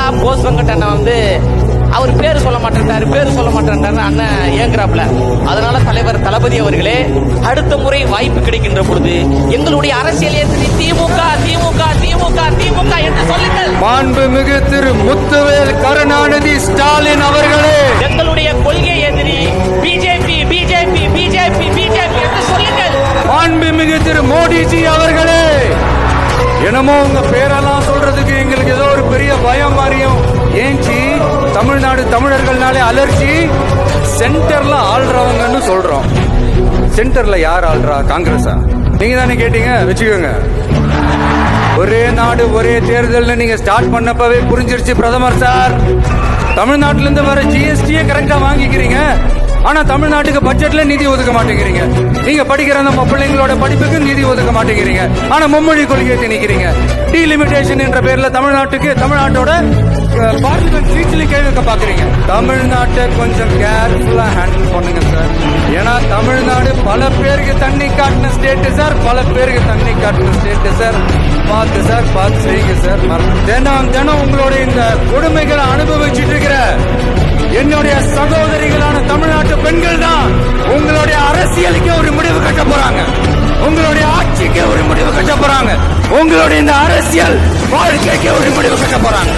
நாளா போஸ் வெங்கட் அண்ணன் அவர் பேரு சொல்ல மாட்டேன்ட்டாரு அண்ணன் ஏங்குறாப்ல. அதனால தலைவர் தளபதி அவர்களே, அடுத்த முறை வாய்ப்பு கிடைக்கின்ற பொழுது எங்களுடைய அரசியல் எதிரி திமுக திமுக திமுக திமுக என்று சொல்லுங்கள். மாண்புமிகு திரு முத்துவேல் கருணாநிதி ஸ்டாலின் அவர்களே, எங்களுடைய கொள்கை எதிரி பிஜேபி பிஜேபி பிஜேபி பிஜேபி என்று சொல்லுங்கள். மாண்புமிகு திரு மோடிஜி அவர்களே, என்னமோ உங்க பேரெல்லாம் சொல்றதுக்கு எங்களுக்கு ஏதோ ஒரு பெரிய பயம் மாதிரியும். ஏஞ்சி தமிழ்நாடு தமிழர்கள்னாலே அலர்ஜி. சென்டர்ல ஆள்றவங்கன்னு சொல்றோம். சென்டர்ல யார் ஆள்றா? காங்கிரஸா? நீங்க தானே கேட்டீங்க, வச்சுக்கோங்க. ஒரே நாடு ஒரே தேர்தல் நீங்க ஸ்டார்ட் பண்ணப்பவே புரிஞ்சிருச்சு பிரதமர் சார். தமிழ்நாட்டில இருந்து வர ஜிஎஸ்டியே கரெக்டா வாங்கிக்கிறீங்க, ஆனா தமிழ்நாட்டுக்கு பட்ஜெட்ல நிதி ஒதுக்க மாட்டேங்கிறீங்க. நீங்க படிக்கிற நம்ம பிள்ளைங்களோட படிப்புக்கு நிதி ஒதுக்க மாட்டேங்கிறீங்க, ஆனா மும்மொழி கொள்கையை திணிக்கிறீங்க. டீலிமிட்டேஷன் என்ற பேர்ல தமிழ்நாட்டோட பார்லிமெண்ட் சீட்ல கேட்க பாக்குறீங்க. தமிழ்நாட்டை கொஞ்சம் கேர்ஃபுல்லா ஹேண்டில் பண்ணுங்க சார். ஏன்னா தமிழ்நாடு பல பேருக்கு தண்ணி காட்டின ஸ்டேட் சார், பார்த்து சார், பார்த்து செய்யுங்க சார். தினம் உங்களுடைய இந்த கொடுமைகளை அனுபவிச்சுட்டு இருக்கிற என்னுடைய சகோதரிகளான தமிழ்நாட்டு பெண்கள் தான் உங்களுடைய அரசியலுக்கு ஒரு முடிவு கட்ட போறாங்க, உங்களுடைய ஆட்சிக்கு ஒரு முடிவு கட்ட போறாங்க, உங்களுடைய இந்த அரசியல் வாழ்க்கைக்கு ஒரு முடிவு கட்ட போறாங்க.